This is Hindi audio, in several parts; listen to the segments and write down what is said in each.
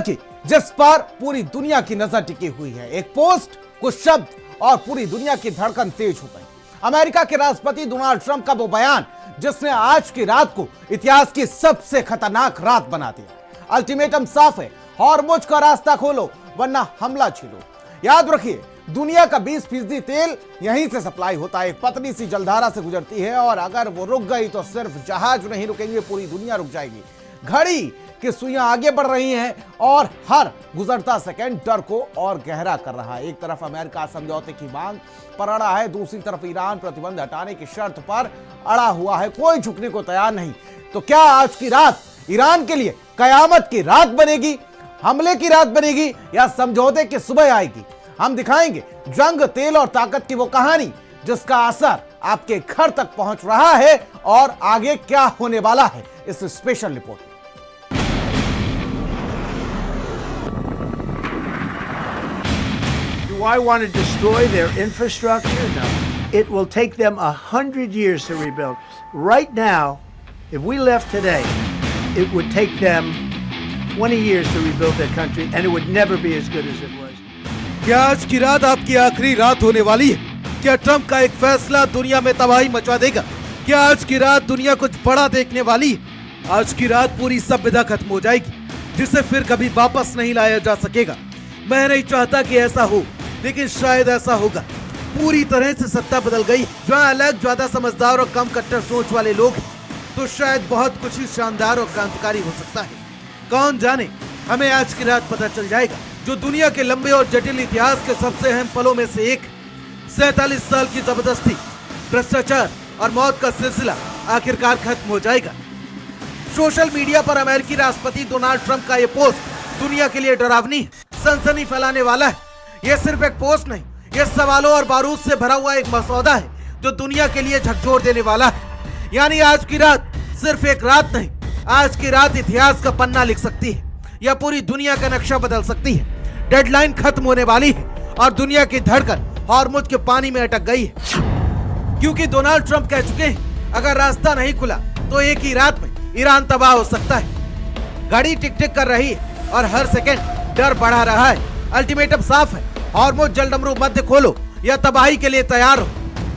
की जिस पर पूरी दुनिया की नजर टिकी हुई है। एक पोस्ट, कुछ शब्द और पूरी दुनिया की धड़कन तेज हो गई। अमेरिका के राष्ट्रपति डोनाल्ड ट्रंप का वो बयान जिसने आज की रात को इतिहास की सबसे खतरनाक रात बना दिया। अल्टीमेटम साफ है, हॉर्मुज का रास्ता खोलो वरना हमला झेलो। याद रखिए, दुनिया का 20% तेल यहीं से सप्लाई होता है, एक पतली सी जलधारा से गुजरती है और अगर वो रुक गई तो सिर्फ जहाज नहीं रुकेंगे, पूरी दुनिया रुक जाएगी। घड़ी की सुइयां आगे बढ़ रही हैं और हर गुजरता सेकंड डर को और गहरा कर रहा है। एक तरफ अमेरिका समझौते की मांग पर अड़ा है, दूसरी तरफ ईरान प्रतिबंध हटाने की शर्त पर अड़ा हुआ है, कोई झुकने को तैयार नहीं। तो क्या आज की रात ईरान के लिए कयामत की रात बनेगी, हमले की रात बनेगी या समझौते की सुबह आएगी? हम दिखाएंगे जंग, तेल और ताकत की वो कहानी जिसका असर आपके घर तक पहुंच रहा है और आगे क्या होने वाला है इस स्पेशल रिपोर्ट में। Do I want to destroy their infrastructure? No. It will take them 100 years to rebuild. Right now, if we left today, it would take them 20 years to rebuild their country, and it would never be as good as it was. क्या आज की रात आपकी आखिरी रात होने वाली है? क्या ट्रंप का एक फैसला दुनिया में तबाही मचा देगा? क्या आज की रात दुनिया कुछ बड़ा देखने वाली है? आज की रात पूरी सभ्यता खत्म हो जाएगी, जिसे फिर कभी वापस नहीं लाया जा सकेगा। मैं नहीं चाहता कि ऐसा हो, लेकिन शायद ऐसा होगा। पूरी तरह से सत्ता बदल गई। जहाँ अलग ज्यादा समझदार और कम कट्टर सोच वाले लोग हैं, तो शायद बहुत कुछ ही शानदार और क्रांतिकारी हो सकता है। कौन जाने, हमें आज की रात पता चल जाएगा, जो दुनिया के लंबे और जटिल इतिहास के सबसे अहम पलों में से एक। 47 साल की जबरदस्ती, भ्रष्टाचार और मौत का सिलसिला आखिरकार खत्म हो जाएगा। सोशल मीडिया पर अमेरिकी राष्ट्रपति डोनाल्ड ट्रंप का ये पोस्ट दुनिया के लिए डरावनी, सनसनी फैलाने वाला है। यह सिर्फ एक पोस्ट नहीं, यह सवालों और बारूद से भरा हुआ एक मसौदा है जो दुनिया के लिए झकझोर देने वाला है। यानी आज की रात सिर्फ एक रात नहीं, आज की रात इतिहास का पन्ना लिख सकती है या पूरी दुनिया का नक्शा बदल सकती है। डेडलाइन खत्म होने वाली है और दुनिया की धड़कन हॉर्मुज के पानी में अटक गई है, क्योंकि डोनाल्ड ट्रंप कह चुके हैं अगर रास्ता नहीं खुला तो एक ही रात में ईरान तबाह हो सकता है। घड़ी टिक टिक कर रही है और हर सेकंड डर बढ़ा रहा है। अल्टीमेटम साफ है, हॉर्मुज जलडमरू मध्य खोलो या तबाही के लिए तैयार हो।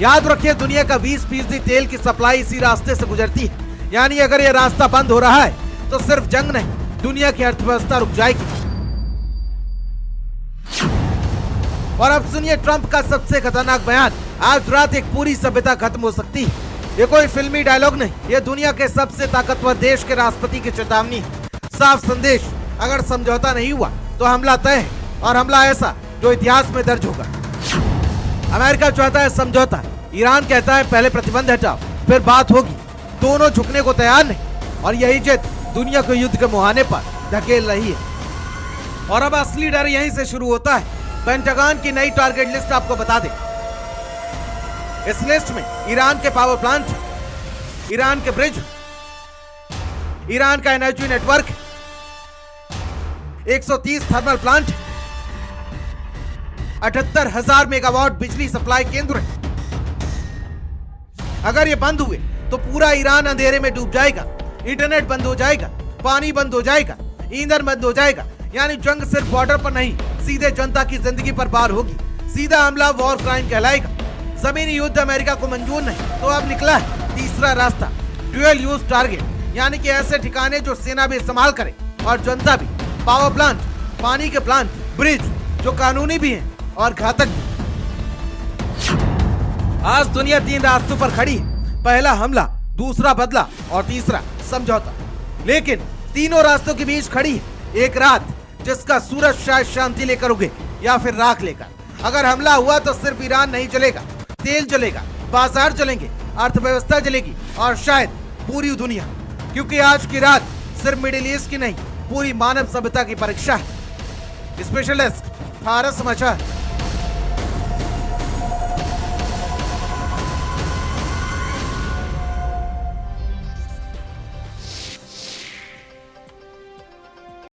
याद रखिए, दुनिया का 20% तेल की सप्लाई इसी रास्ते से गुजरती है। यानी अगर यह रास्ता बंद हो रहा है तो सिर्फ जंग नहीं, दुनिया की अर्थव्यवस्था रुक जाएगी। और अब सुनिए ट्रंप का सबसे खतरनाक बयान। आज रात एक पूरी सभ्यता खत्म हो सकती है। ये कोई फिल्मी डायलॉग नहीं, ये दुनिया के सबसे ताकतवर देश के राष्ट्रपति की चेतावनी है। साफ संदेश, अगर समझौता नहीं हुआ तो हमला तय है, और हमला ऐसा जो इतिहास में दर्ज होगा। अमेरिका चाहता है समझौता, ईरान कहता है पहले प्रतिबंध हटाओ फिर बात होगी। दोनों झुकने को तैयार नहीं और यही जिद दुनिया को युद्ध के मुहाने पर धकेल रही है। और अब असली डर यहीं से शुरू होता है। पेंटागन की नई टारगेट लिस्ट आपको बता दें। इस लिस्ट में ईरान के पावर प्लांट, ईरान के ब्रिज, ईरान का energy network, 130 thermal plant, 78,000 megawatt बिजली सप्लाई केंद्र है। अगर ये बंद हुए तो पूरा ईरान अंधेरे में डूब जाएगा। इंटरनेट बंद हो जाएगा, पानी बंद हो जाएगा, ईंधन बंद हो जाएगा। यानी जंग सिर्फ बॉर्डर पर नहीं, सीधे जनता की जिंदगी पर पार होगी। सीधा हमला वॉर क्राइम कहलाएगा। जमीनी युद्ध अमेरिका को मंजूर नहीं, तो अब निकला है तीसरा रास्ता, ड्यूअल यूज टारगेट, यानी कि ऐसे ठिकाने जो सेना भी इस्तेमाल करे और जनता भी। पावर प्लांट, पानी के प्लांट, ब्रिज जो कानूनी भी हैं और घातक भी। आज दुनिया 3 रास्तों पर खड़ी है, पहला हमला, दूसरा बदला और तीसरा समझौता। लेकिन तीनों रास्तों के बीच खड़ी है एक रात जिसका सूरज शायद शांति लेकर उगे या फिर राख लेकर। अगर हमला हुआ तो सिर्फ ईरान नहीं जलेगा, तेल जलेगा, बाजार जलेंगे, अर्थव्यवस्था जलेगी और शायद पूरी दुनिया। क्योंकि आज की रात सिर्फ मिडिल ईस्ट की नहीं, पूरी मानव सभ्यता की परीक्षा है। स्पेशल डेस्क, भारत समाचार।